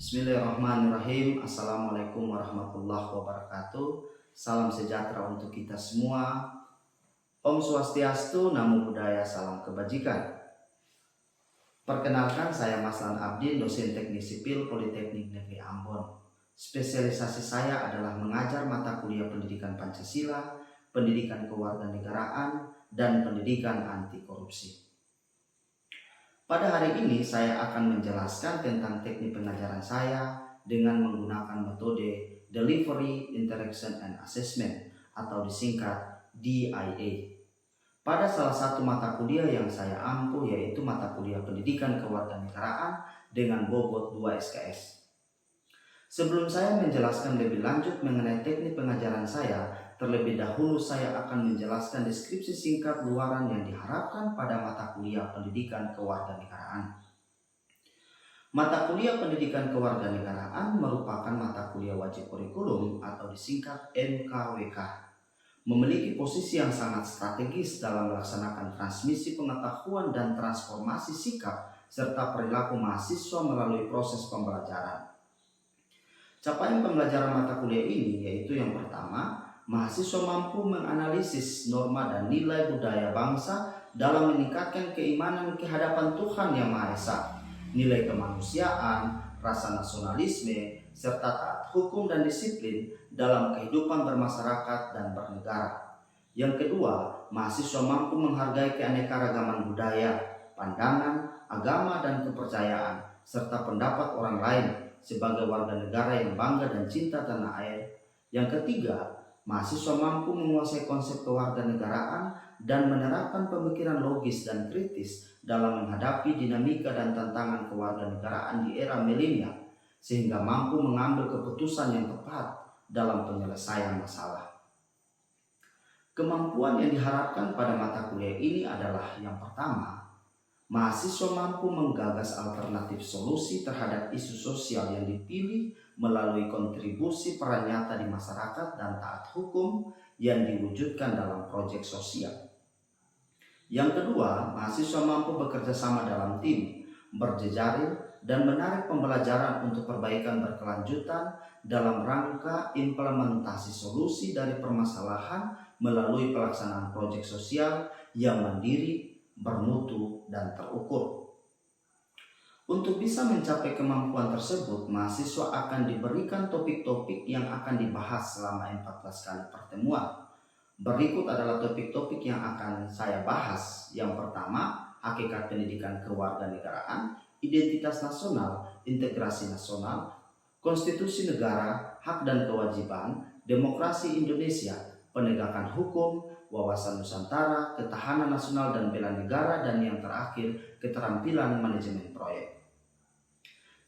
Bismillahirrahmanirrahim. Assalamualaikum warahmatullahi wabarakatuh. Salam sejahtera untuk kita semua. Om Swastiastu, Namo Buddhaya, salam kebajikan. Perkenalkan, saya Maslan Abdin, dosen teknik sipil Politeknik Negeri Ambon. Spesialisasi saya adalah mengajar mata kuliah pendidikan Pancasila, pendidikan kewarganegaraan, dan pendidikan anti korupsi. Pada hari ini saya akan menjelaskan tentang teknik pengajaran saya dengan menggunakan metode Delivery, Interaction, and Assessment atau disingkat DIA. Pada salah satu mata kuliah yang saya ampuh, yaitu mata kuliah pendidikan kewarganegaraan dengan bobot 2 SKS. Sebelum saya menjelaskan lebih lanjut mengenai teknik pengajaran saya, terlebih dahulu saya akan menjelaskan deskripsi singkat luaran yang diharapkan pada mata kuliah pendidikan kewarganegaraan. Mata kuliah pendidikan kewarganegaraan merupakan mata kuliah wajib kurikulum atau disingkat MKWK. Memiliki posisi yang sangat strategis dalam melaksanakan transmisi pengetahuan dan transformasi sikap serta perilaku mahasiswa melalui proses pembelajaran. Capaian pembelajaran mata kuliah ini yaitu yang pertama, mahasiswa mampu menganalisis norma dan nilai budaya bangsa dalam meningkatkan keimanan kehadapan Tuhan Yang Maha Esa, nilai kemanusiaan, rasa nasionalisme, serta taat hukum dan disiplin dalam kehidupan bermasyarakat dan bernegara. Yang kedua, mahasiswa mampu menghargai keanekaragaman budaya, pandangan, agama, dan kepercayaan, serta pendapat orang lain sebagai warga negara yang bangga dan cinta tanah air. Yang ketiga, mahasiswa mampu menguasai konsep kewarganegaraan dan menerapkan pemikiran logis dan kritis dalam menghadapi dinamika dan tantangan kewarganegaraan di era milenial, sehingga mampu mengambil keputusan yang tepat dalam penyelesaian masalah. Kemampuan yang diharapkan pada mata kuliah ini adalah yang pertama, mahasiswa mampu menggagas alternatif solusi terhadap isu sosial yang dipilih melalui kontribusi peran nyata di masyarakat dan taat hukum yang diwujudkan dalam proyek sosial. Yang kedua, mahasiswa mampu bekerja sama dalam tim, berjejaring, dan menarik pembelajaran untuk perbaikan berkelanjutan dalam rangka implementasi solusi dari permasalahan melalui pelaksanaan proyek sosial yang mandiri, bermutu, dan terukur. Untuk bisa mencapai kemampuan tersebut, mahasiswa akan diberikan topik-topik yang akan dibahas selama 14 kali pertemuan. Berikut adalah topik-topik yang akan saya bahas. Yang pertama, hakikat pendidikan kewarganegaraan, identitas nasional, integrasi nasional, konstitusi negara, hak dan kewajiban, demokrasi Indonesia, penegakan hukum, wawasan Nusantara, ketahanan nasional dan bela negara, dan yang terakhir, keterampilan manajemen proyek.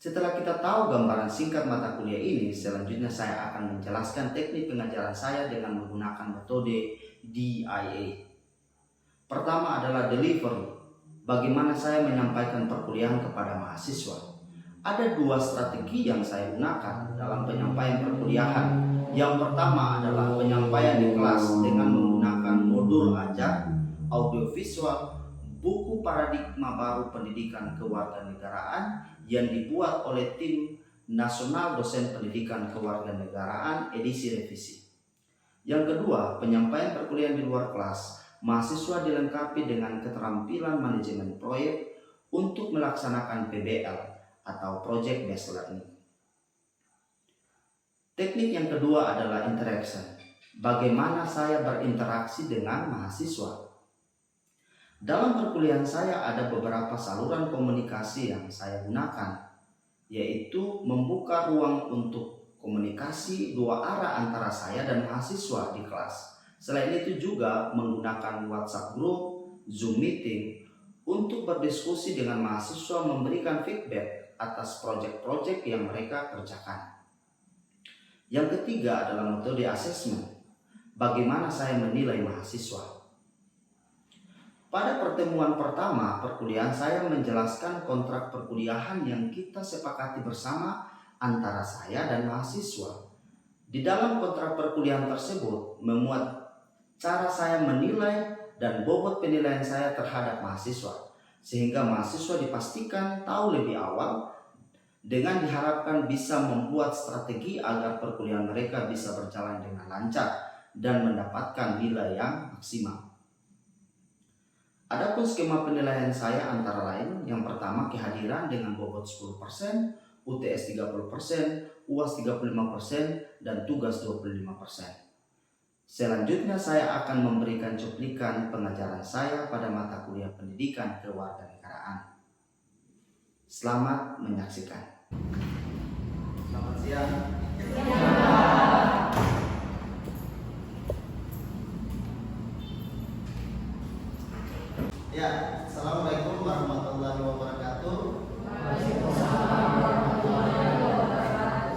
Setelah kita tahu gambaran singkat mata kuliah ini, selanjutnya saya akan menjelaskan teknik pengajaran saya dengan menggunakan metode DIA. Pertama adalah delivery. Bagaimana saya menyampaikan perkuliahan kepada mahasiswa? Ada dua strategi yang saya gunakan dalam penyampaian perkuliahan. Yang pertama adalah penyampaian di kelas dengan menggunakan modul ajar, audiovisual, buku paradigma baru pendidikan kewarganegaraan yang dibuat oleh tim Nasional Dosen Pendidikan Kewarganegaraan edisi revisi. Yang kedua, penyampaian perkuliahan di luar kelas. Mahasiswa dilengkapi dengan keterampilan manajemen proyek untuk melaksanakan PBL atau Project Based Learning. Teknik yang kedua adalah interaction. Bagaimana saya berinteraksi dengan mahasiswa? Dalam perkuliahan saya ada beberapa saluran komunikasi yang saya gunakan, yaitu membuka ruang untuk komunikasi dua arah antara saya dan mahasiswa di kelas. Selain itu juga menggunakan WhatsApp group, Zoom meeting untuk berdiskusi dengan mahasiswa, memberikan feedback atas proyek-proyek yang mereka kerjakan. Yang ketiga adalah metode asesmen. Bagaimana saya menilai mahasiswa? Pada pertemuan pertama perkuliahan, saya menjelaskan kontrak perkuliahan yang kita sepakati bersama antara saya dan mahasiswa. Di dalam kontrak perkuliahan tersebut memuat cara saya menilai dan bobot penilaian saya terhadap mahasiswa, sehingga mahasiswa dipastikan tahu lebih awal, dengan diharapkan bisa membuat strategi agar perkuliahan mereka bisa berjalan dengan lancar dan mendapatkan nilai yang maksimal. Adapun skema penilaian saya antara lain, yang pertama kehadiran dengan bobot 10%, UTS 30%, UAS 35%, dan tugas 25%. Selanjutnya saya akan memberikan cuplikan pengajaran saya pada mata kuliah pendidikan kewarganegaraan. Selamat menyaksikan. Selamat siang. Ya, Assalamualaikum warahmatullahi wabarakatuh.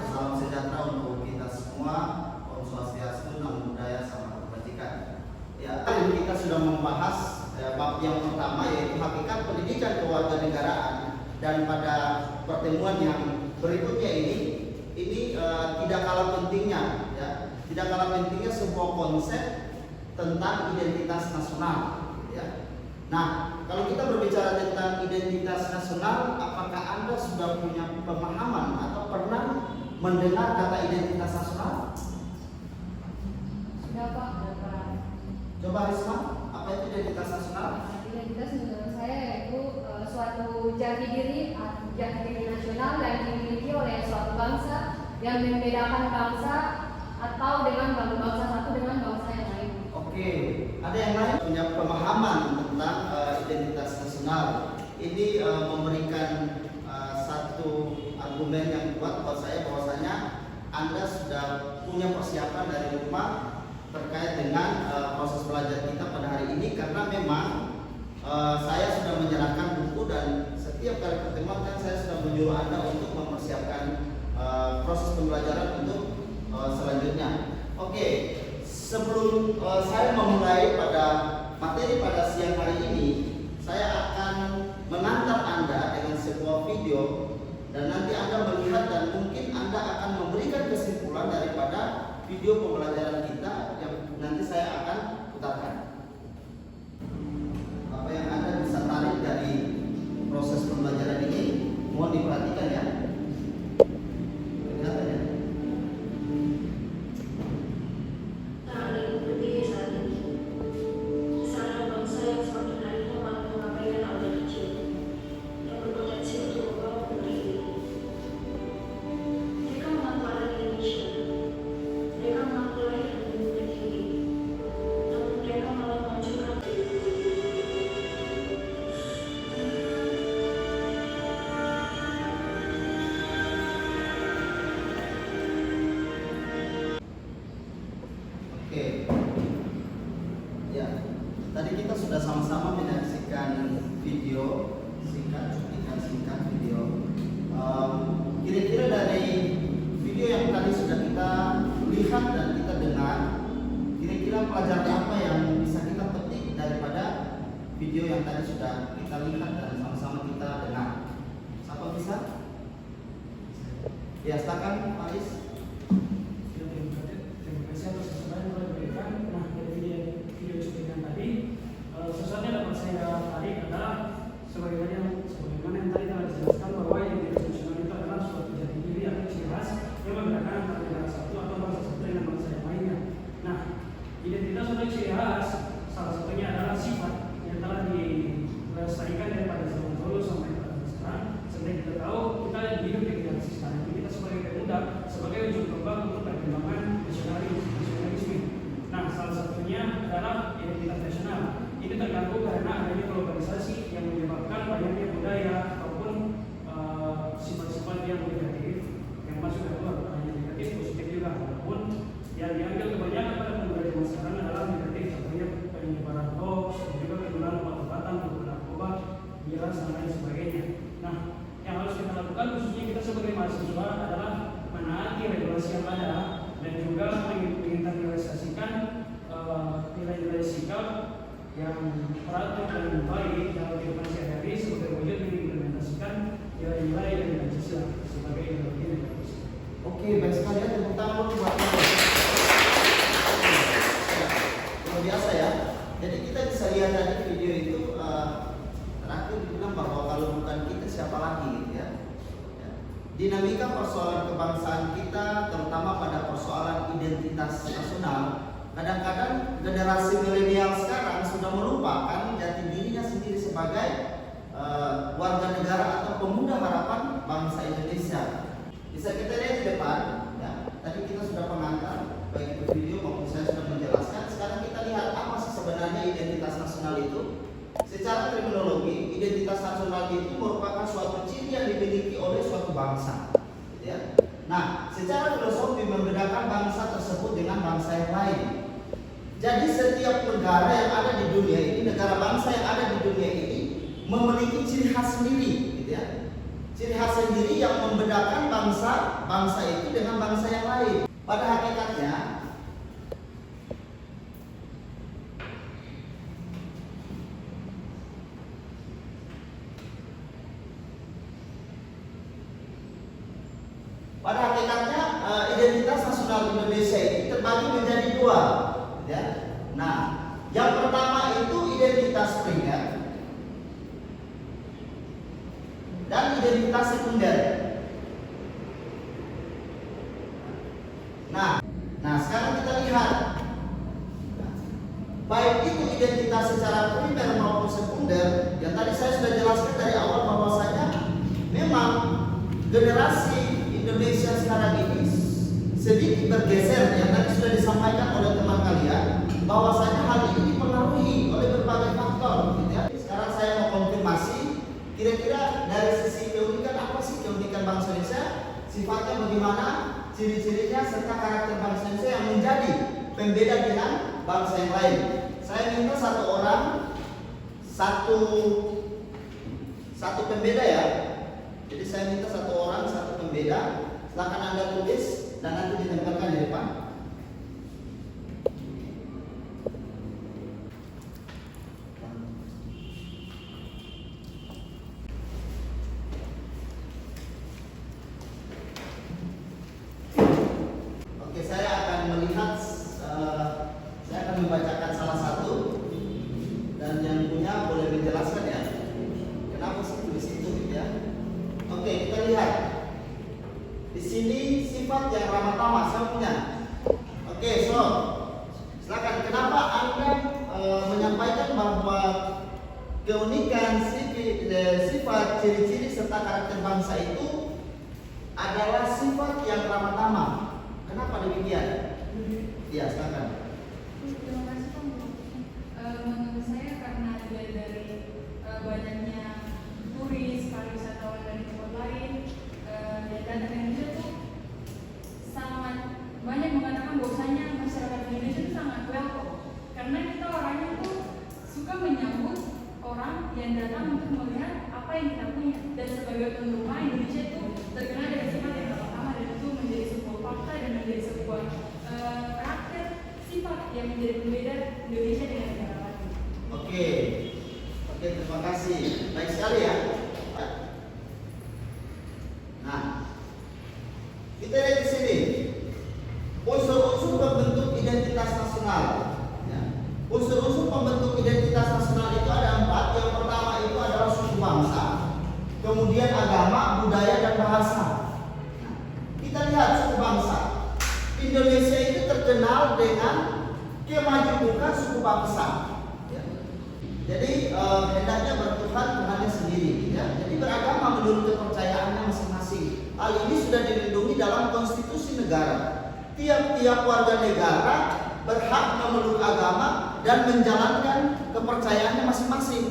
Salam sejahtera untuk kita semua. Om Swastiastu, Namo Buddhaya, Salam Kebajikan. Ya, hari ini kita sudah membahas bab yang pertama, yaitu hakikat pendidikan kewarganegaraan. Dan pada pertemuan yang berikutnya ini tidak kalah pentingnya, ya, tidak kalah pentingnya sebuah konsep tentang identitas nasional. Ya. Nah, kalau kita berbicara tentang identitas nasional, apakah Anda sudah punya pemahaman atau pernah mendengar kata identitas nasional? Sudah Pak, sudah. Coba Risma, apa itu identitas nasional? Identitas menurut saya yaitu suatu jati diri nasional yang dimiliki oleh suatu bangsa yang membedakan bangsa atau dengan bangsa satu dengan bangsa yang lain. Oke, ada yang lain punya pemahaman tentang identitas nasional. Ini memberikan satu argumen yang kuat buat saya bahwasanya Anda sudah punya persiapan dari rumah terkait dengan proses belajar kita pada hari ini, karena memang saya sudah menyerahkan buku dan setiap kali pertemuan kan saya sudah menyuruh Anda untuk mempersiapkan proses pembelajaran untuk selanjutnya. Oke. Sebelum saya memulai pada materi pada siang hari ini, saya akan mengantar Anda dengan sebuah video dan nanti Anda melihat dan mungkin Anda akan memberikan kesimpulan daripada video pembelajaran kita yang nanti saya akan putarkan. Apa yang Anda bisa tarik dari proses pembelajaran ini, mohon diperhatikan ya. Kelihatan ya? Oke, ya. Tadi kita sudah sama-sama menyaksikan video singkat video. Kira-kira dari video yang tadi sudah kita lihat dan kita dengar, kira-kira pelajaran apa yang bisa kita petik daripada video yang tadi sudah kita lihat dan sama-sama kita dengar? Siapa bisa? Ya, silakan Pak Is. Sesuatu yang dapat saya tarik adalah sebagaimana yang tadi telah dijelaskan bahwa identitas nasional itu adalah suatu jati diri atau ciri khas yang membedakan antara negara satu atau bangsa satu dengan bangsa yang lainnya. Nah, identitas atau ciri khas salah satunya adalah sifat yang telah dilestarikan daripada zaman dahulu sampai pada sekarang. Sehingga kita tahu kita hidup di generasi sekarang ini, kita sebagai pemuda sebagai ujung tombak untuk perkembangan nasionalisme. Nah, salah satunya adalah identitas nasional. Ini terganggu karena adanya globalisasi yang menyebabkan banyaknya budaya ataupun sifat-sifat yang negatif yang masuk ke luar, hanya negatif, positif juga. Walaupun yang diambil kebanyakan pada pemuda zaman sekarang adalah negatif, contohnya penyebaran hoax, juga penularan obat-obatan, narkoba, yang praktik dan baik dalam kehidupan sehari-hari sebagai wujud mengimplementasikan nilai-nilai dari Pancasila sebagai ideologi negara Islam. Oke, baik sekali ya, tepuk tangan dulu buat luar biasa ya. Jadi kita bisa lihat tadi video itu terakhir dibilang bahwa kalau bukan kita siapa lagi gitu ya. Dinamika persoalan kebangsaan kita, terutama pada persoalan identitas nasional, kadang-kadang generasi milenial sekarang sudah melupakan jati dirinya sendiri sebagai warga negara atau pemuda harapan bangsa Indonesia. Bisa kita lihat di depan, ya. Tadi kita sudah pengantar, baik itu video maupun saya sudah menjelaskan. Sekarang kita lihat apa sih sebenarnya identitas nasional itu. Secara terminologi, identitas nasional itu merupakan suatu ciri yang dimiliki oleh suatu bangsa. Ya. Nah, secara filosofi membedakan bangsa tersebut dengan bangsa yang lain. Jadi setiap negara yang ada di dunia ini, negara bangsa yang ada di dunia ini memiliki ciri khas sendiri, gitu ya. Ciri khas sendiri yang membedakan bangsa itu dengan bangsa yang lain. Pada hakikatnya, identitas nasional Indonesia ini terbagi menjadi dua, ya. Nah, yang pertama itu identitas primer dan identitas sekunder. Nah, sekarang kita lihat, baik itu identitas secara primer maupun sekunder, yang tadi saya sudah jelaskan dari awal bahwasanya memang generasi Indonesia sekarang ini sedikit bergeser, yang tadi sudah disampaikan oleh teman kalian, bahwasanya hal ini dipengaruhi oleh berbagai faktor, gitu ya. Sekarang saya mau konfirmasi, kira-kira dari sisi keunikan apa sih keunikan bangsa Indonesia, sifatnya bagaimana, ciri-cirinya serta karakter bangsa Indonesia yang menjadi pembeda dengan bangsa yang lain. Saya minta satu orang satu pembeda ya. Jadi saya minta satu orang satu pembeda. Silakan Anda tulis dan nanti ditempelkan di depan. Oke, saya akan melihat, saya akan membacakan salah satu dan yang punya boleh menjelaskan ya. Kenapa sih tulis itu, gitu ya? Oke, kita lihat. Di sini sifat yang ramah tamah saya punya. Oke, so silakan. Kenapa Anda menyampaikan bahwa keunikan sifat ciri-ciri serta karakter bangsa itu adalah sifat yang ramah tamah? Kenapa demikian? Ya, silakan. Terima kasih Pak. Menurut saya karena dari banyaknya turis, pariwisatawan dari tempat lain dan Indonesia itu sangat banyak mengatakan bahwasanya masyarakat Indonesia itu sangat welcome karena kita orangnya itu suka menyambut orang yang datang untuk melihat apa yang kita punya, dan sebagai tuan rumah Indonesia itu terkenal dari sifat yang pertama, dan itu menjadi sebuah fakta dan menjadi sebuah karakter sifat yang menjadi pembeda Indonesia dengan negara lain. Oke, terima kasih. Baik sekali ya. Nah, kita lihat di sini unsur-unsur pembentuk identitas nasional. Ya. Unsur-unsur pembentuk identitas nasional itu ada 4. Yang pertama itu adalah suku bangsa, kemudian agama, budaya, dan bahasa. Nah, kita lihat suku bangsa. Indonesia itu terkenal dengan kemajemukan suku bangsa. Ya. Jadi hendaknya bertuhan Tuhannya sendiri. Ya. Jadi beragama menurut kepercayaannya masing-masing. Hal ini sudah dilindungi dalam konstitusi negara. Tiap-tiap warga negara berhak memeluk agama dan menjalankan kepercayaannya masing-masing,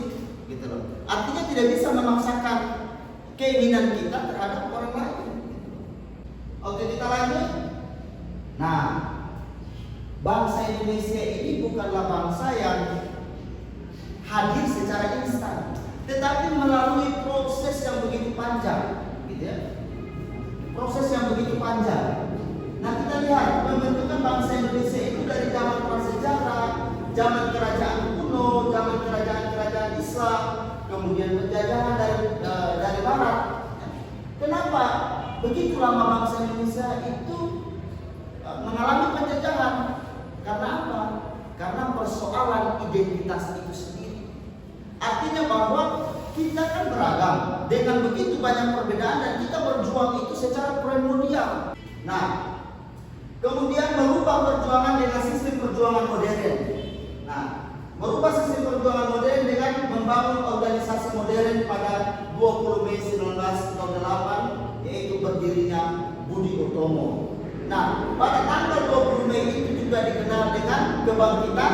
gitu loh. Artinya tidak bisa memaksakan keinginan kita terhadap orang lain. Oke, kita lanjut. Nah, bangsa Indonesia ini bukanlah bangsa yang hadir secara instan, tetapi melalui proses yang begitu panjang, gitu ya. Proses yang begitu panjang. Nah, kita lihat pembentukan bangsa Indonesia itu dari zaman prasejarah, zaman kerajaan kuno, nama bangsa Indonesia itu mengalami penjajahan. Karena apa? Karena persoalan identitas itu sendiri. Artinya bahwa kita kan beragam dengan begitu banyak perbedaan dan kita berjuang itu secara primordial. Nah, kemudian merubah perjuangan dengan sistem perjuangan modern. Nah, merubah sistem perjuangan modern dengan membangun organisasi modern pada 20 Mei 1908, yaitu berdirinya Budi Utomo. Nah, pada tanggal 20 Mei itu juga dikenal dengan Kebangkitan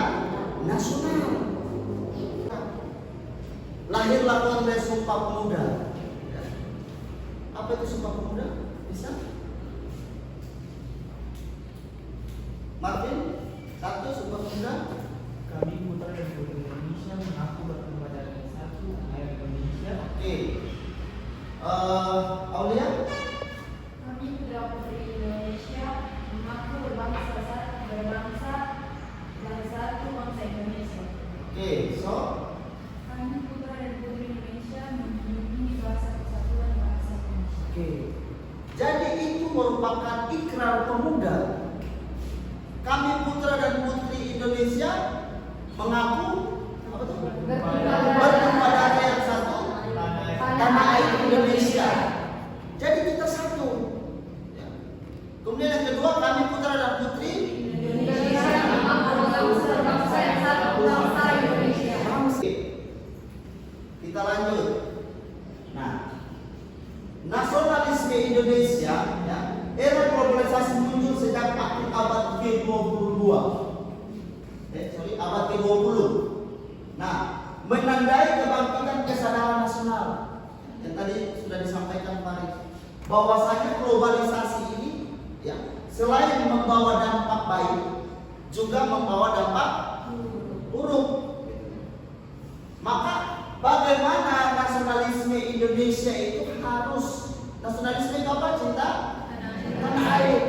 Nasional. Lahirlah Kongres Sumpah Pemuda. Apa itu Sumpah Pemuda? Bisa? Martin, satu Sumpah Pemuda. Kami putra dan putri Indonesia mengaku berkepada satu rakyat Indonesia. Oke. Aulia? Kami putra putri Indonesia mengaku berbangsa dan satu bangsa Indonesia. Oke, so Kami putra dan putri Indonesia memiliki rasa persatuan bangsa Indonesia. oke. Jadi itu merupakan ikrar pemuda. Kami putra dan putri Indonesia mengaku apa tuh? Berkepada yang satu tanah air Indonesia. Jadi kita satu. Ya. Kemudian yang kedua, kami putra dan putri Indonesia mengaku bangsa yang satu bangsa Indonesia. Kita lanjut. Nah, nasionalisme Indonesia, ya, era globalisasi muncul sejak akhir abad ke-22. Abad ke-20. Nah, menandai kebangkitan kesadaran nasional yang tadi sudah disampaikan Farid, bahwasanya globalisasi ini, ya, selain membawa dampak baik, juga membawa dampak buruk. Maka bagaimana nasionalisme Indonesia itu harus nasionalisme apa? Cinta tanah air.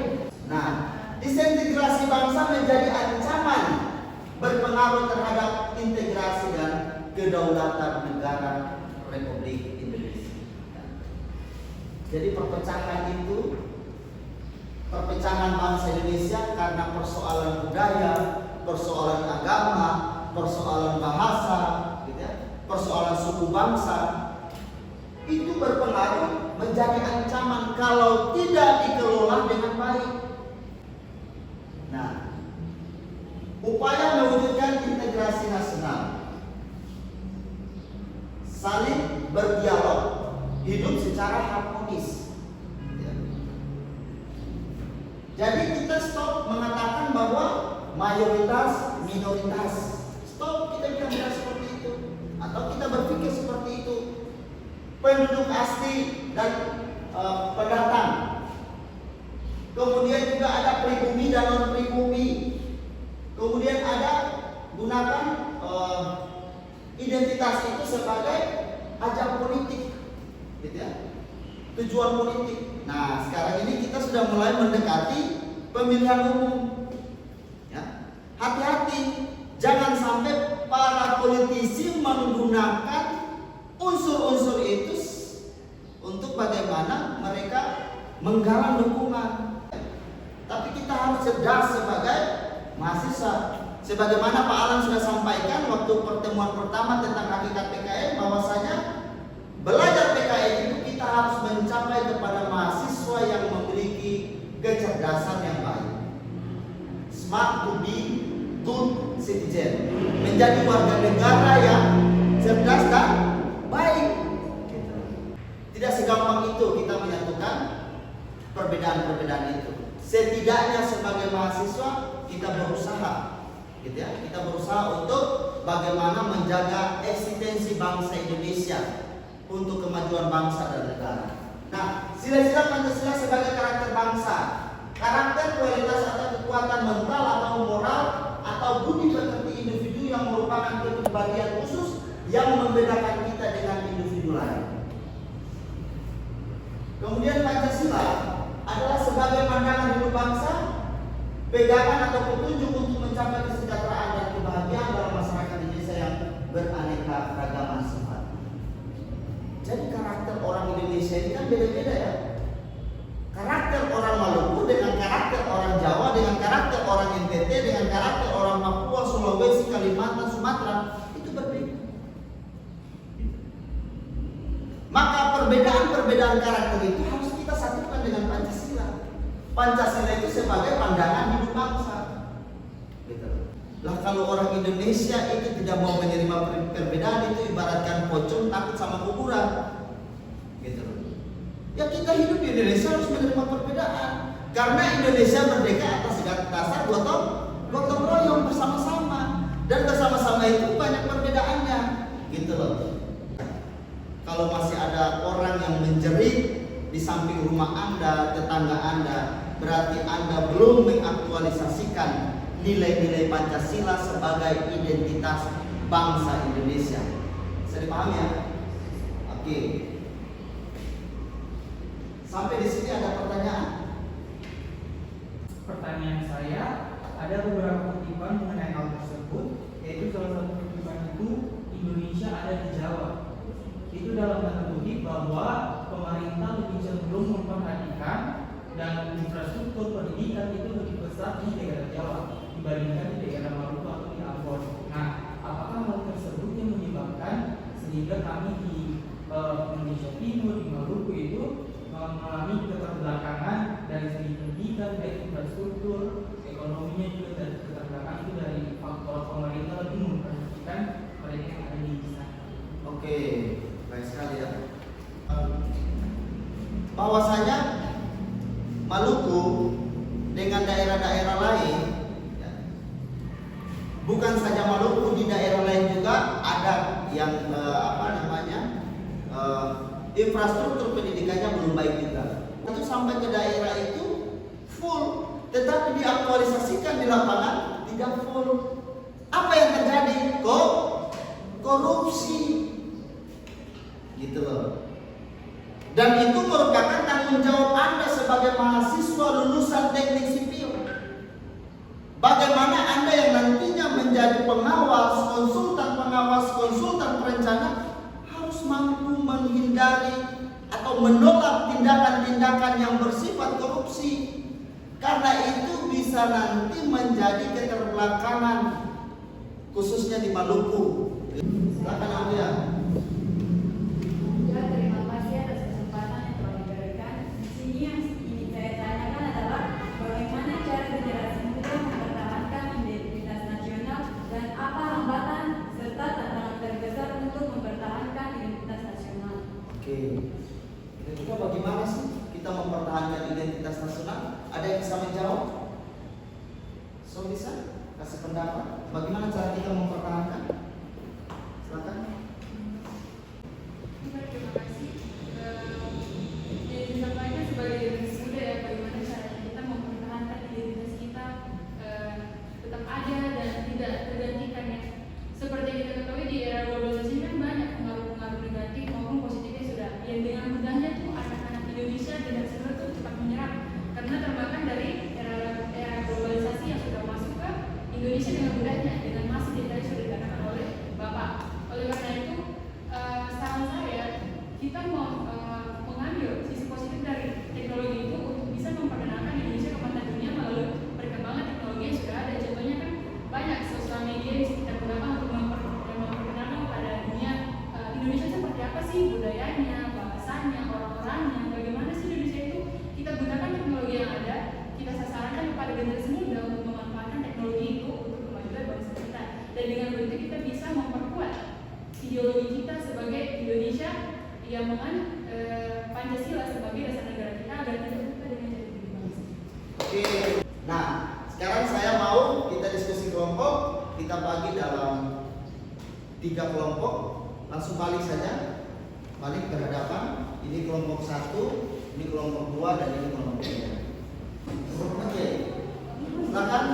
Nah, disintegrasi bangsa menjadi ancaman berpengaruh terhadap integrasi dan kedaulatan negara Republik Indonesia. Jadi perpecahan itu, perpecahan bangsa Indonesia karena persoalan budaya, persoalan agama, persoalan bahasa, gitu ya, persoalan suku bangsa, itu berpengaruh menjadi ancaman kalau tidak dikelola dengan baik. Nah, upaya mewujudkan integrasi nasional, saling berdialog, hidup secara harmonis. Jadi kita stop mengatakan bahwa mayoritas minoritas. Stop kita bilang seperti itu, atau kita berpikir seperti itu. Penduduk asli dan pendatang. Kemudian juga ada pribumi dan non pribumi. Kemudian ada gunakan identitas itu sebagai ajang politik, gitu ya, tujuan politik. Nah, sekarang ini kita sudah mulai mendekati pemilihan umum. Ya, hati-hati, jangan sampai para politisi menggunakan unsur-unsur itu untuk bagaimana mereka menggalang dukungan. Tapi kita harus cerdas sebagai mahasiswa. Sebagaimana Pak Alan sudah sampaikan waktu pertemuan pertama tentang hakikat PKN, bahwasanya belajar PKN itu kita harus mencapai kepada mahasiswa yang memiliki kecerdasan yang baik. Smart to be good citizen, menjadi warga negara yang cerdas dan baik. Tidak segampang itu kita menyatukan perbedaan-perbedaan itu. Setidaknya sebagai mahasiswa kita berusaha, gitu ya. Kita berusaha untuk bagaimana menjaga eksistensi bangsa Indonesia untuk kemajuan bangsa dan negara. Nah, sila-sila Pancasila sebagai karakter bangsa, karakter, kualitas atau kekuatan mental atau moral atau budi pekerti individu yang merupakan kepribadian khusus yang membedakan kita dengan individu lain. Kemudian Pancasila adalah sebagai pandangan hidup bangsa, pegangan atau petunjuk untuk mencapai kesejahteraan dan kebahagiaan dalam masyarakat Indonesia yang beraneka ragaman sifat. Jadi karakter orang Indonesia ini kan beda-beda ya. Karakter perbedaan karakter itu harus kita satukan dengan Pancasila. Pancasila itu sebagai pandangan hidup bangsa. Gitu. Lah kalau orang Indonesia itu tidak mau menerima perbedaan, itu ibaratkan pocong takut sama kuburan. Gitu. Ya kita hidup di Indonesia harus menerima perbedaan. Karena Indonesia merdeka atas dasar gotong royong bersama-sama. Dan bersama-sama itu banyak perbedaannya. Gitu loh. Kalau masih ada orang yang menjerit di samping rumah Anda, tetangga Anda, berarti Anda belum mengaktualisasikan nilai-nilai Pancasila sebagai identitas bangsa Indonesia. Bisa dipahami ya? Oke. Sampai di sini ada pertanyaan? Pertanyaan saya, ada beberapa kutipan mengenai hal tersebut, yaitu salah satu kutipan itu Indonesia ada di Jawa. Itu dalam tanda kutip bahwa pemerintah lebih cenderung memperhatikan dan infrastruktur pendidikan itu lebih besar di daerah Jawa dibandingkan di daerah Maluku atau di Ambon. Nah, apakah hal tersebut yang menyebabkan sehingga kami di Indonesia Timur, di Maluku itu mengalami keterbelakangan dari segi pendidikan, baik infrastruktur, ekonominya juga dari keterbelakangan itu dari faktor pemerintah lebih memperhatikan mereka yang ada di sana. Oke, baik sekali ya. Bahwasanya Maluku dengan daerah-daerah lain, ya, bukan saja Maluku, di daerah lain juga ada yang infrastruktur pendidikannya belum baik juga. Itu sampai ke daerah itu full, tetapi diaktualisasikan di lapangan tidak full. Apa yang terjadi? Korupsi, gitu loh. Dan itu merupakan tanggung jawab Anda sebagai mahasiswa lulusan teknik sipil. Bagaimana Anda yang nantinya menjadi pengawas, konsultan perencana harus mampu menghindari atau menolak tindakan-tindakan yang bersifat korupsi. Karena itu bisa nanti menjadi keterbelakangan, khususnya di Maluku. Silakan Aulia. Ya, terima kasih atas kesempatan yang telah diberikan. Di sini yang ingin saya tanyakan adalah bagaimana cara generasi muda mempertahankan identitas nasional dan apa hambatan serta tantangan terbesar untuk mempertahankan identitas nasional. Oke. Itu juga bagaimana sih kita mempertahankan identitas nasional? Ada yang bisa menjawab? So bisa kasih pendapat. Bagaimana cara kita mempertahankan? Silakan. Terima kasih. Yang disampaikan sebagai generasi muda ya, bagaimana cara kita mempertahankan identitas kita tetap ada dan tidak tergantikan ya. Seperti kita ketahui di era globalisasi kan banyak pengaruh-pengaruh negatif maupun positifnya sudah. Yang dengan mudahnya tuh anak-anak Indonesia tidak sebenarnya tuh cepat menyerap karena termakan dari era globalisasi yang sudah masuk ke Indonesia dengan mudahnya dengan masih detail sudah dikatakan oleh Bapak. Oleh karena itu saran saya kita mau mengambil sisi positif dari teknologi itu untuk bisa memperkenalkan Indonesia ke mata dunia melalui perkembangan teknologi yang sudah ada. Contohnya kan banyak sosial media yang kita gunakan untuk memperkenalkan pada dunia Indonesia seperti apa sih budayanya, bahasanya, orang-orangnya, bagaimana sih Indonesia itu. Kita gunakan teknologi yang ada, kita sasarankan kepada generasi muda untuk memanfaatkan teknologi itu untuk kemajuan bangsa kita. Dan dengan begitu kita bisa memperkuat ideologi kita sebagai Indonesia yang menganut Pancasila sebagai dasar negara kita agar tidak lupa dengan jati diri bangsa. Oke. Nah, sekarang saya mau kita diskusi kelompok. Kita bagi dalam 3 kelompok. Langsung balik saja. Balik berhadapan. Ini kelompok 1, ini kelompok 2, dan ini kelompok 3. Oke. Silakan.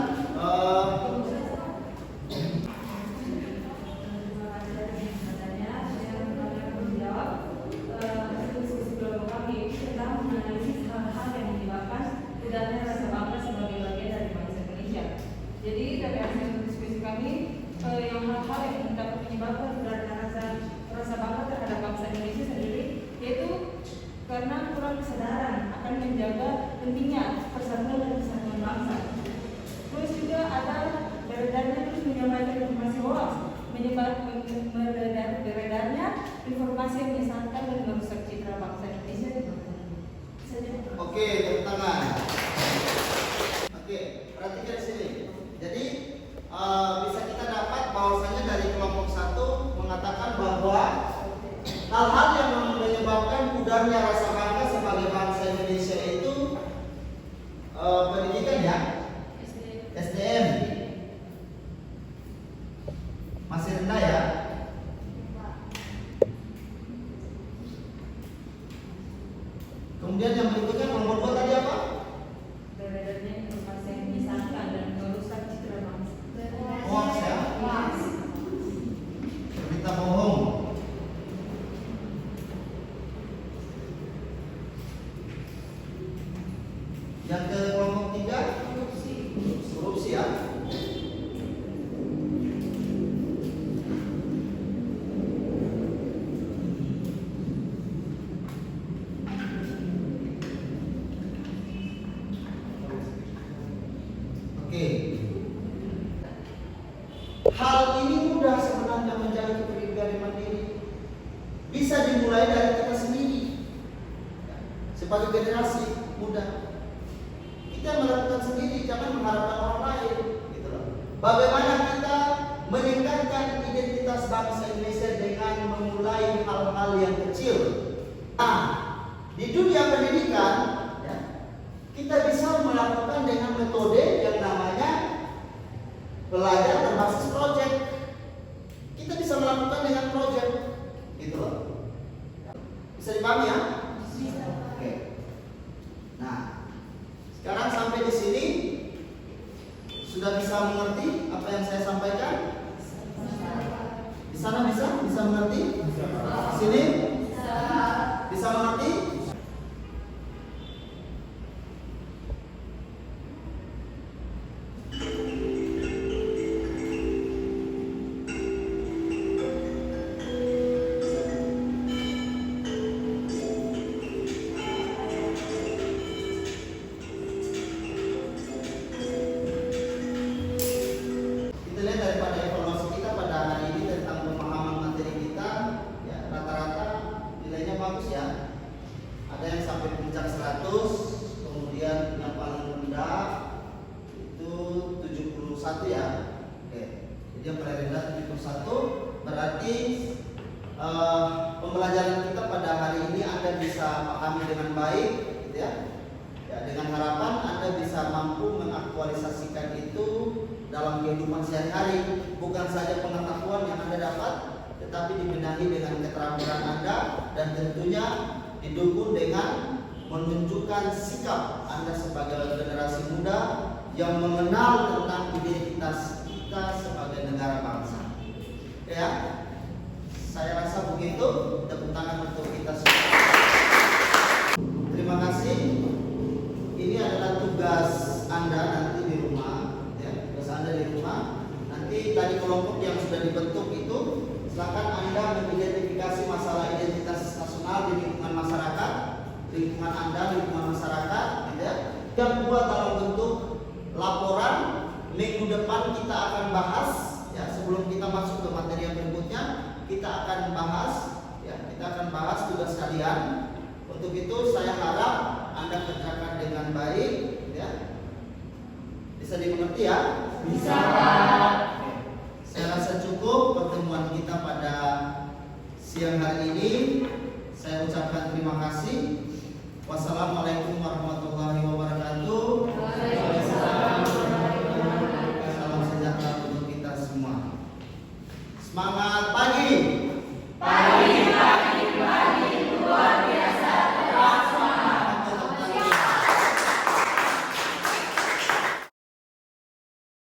Jadi dari hasil diskusi kami, yang hal-hal yang dapat menyebabkan rasa bangga terhadap bangsa Indonesia sendiri, yaitu karena kurang kesadaran akan menjaga pentingnya persatuan dan kesatuan bangsa. Terus juga ada beredarnya terus menyampaikan informasi hoax, beredarnya informasi yang menyesatkan dan merusak citra bangsa Indonesia Oke, tepuk tangan. Oke, perhatikan di sini. Jadi bisa kita dapat bahwasanya dari kelompok 1 mengatakan bahwa hal-hal yang menyebabkan pudarnya rasa bangga sebagai bangsa Indonesia itu pendidikan ya, SDM masih rendah ya. Kemudian yang berikutnya nomor 2 tadi apa? Beredarnya informasi yang menyesatkan dan merusak citra bangsa. Hoax ya. Berita bohong. Yang ke kelompok 3 korupsi ya. Oke. Hal ini mudah sebenarnya menjaga kepribadian diri. Bisa dimulai dari kita sendiri. Sebagai generasi muda, kita melakukan sendiri, jangan mengharapkan orang lain. Gitu loh. Bagaimana kita meningkatkan identitas bangsa Indonesia dengan memulai hal-hal yang kecil. Nah, di dunia pendidikan, ya, kita bisa melakukan dengan metode yang namanya belajar berbasis proyek. Kita bisa melakukan dengan proyek, gitu loh. Bisa dipahami ya? Oke. Nah, sekarang sampai di sini sudah bisa mengerti apa yang saya sampaikan? Di sana bisa mengerti? Di sini bisa mengerti? Kita lihat daripada evaluasi kita pada hari ini tentang pemahaman materi kita, ya rata-rata nilainya bagus ya. Ada yang sampai puncak 100, kemudian yang paling rendah itu 71 ya. Oke, jadi yang paling rendah 71 berarti pembelajaran kita pada hari ini Anda bisa pahami dengan baik, gitu ya. Ya, dengan harapan Anda bisa mampu mengaktualisasikan itu dalam kehidupan sehari-hari, bukan saja pengetahuan yang Anda dapat, tetapi dibenahi dengan keterampilan Anda dan tentunya didukung dengan menunjukkan sikap Anda sebagai generasi muda yang mengenal tentang identitas kita sebagai negara bangsa. Ya, saya rasa begitu. Tepuk tangan untuk kita semua. Terima kasih. Ini adalah tugas Anda nanti di rumah, ya, tugas Anda di rumah. Nanti tadi kelompok yang sudah dibentuk itu, silakan Anda mengidentifikasi masalah identitas nasional di lingkungan masyarakat, lingkungan Anda, lingkungan masyarakat, gitu ya. Yang buat dalam bentuk laporan. Minggu depan kita akan bahas, ya, sebelum kita masuk ke materi yang berikutnya, kita akan bahas, ya, kita akan bahas tugas kalian. Untuk itu saya harap Anda kerjakan dengan baik, ya. Bisa dimengerti ya? Bisa.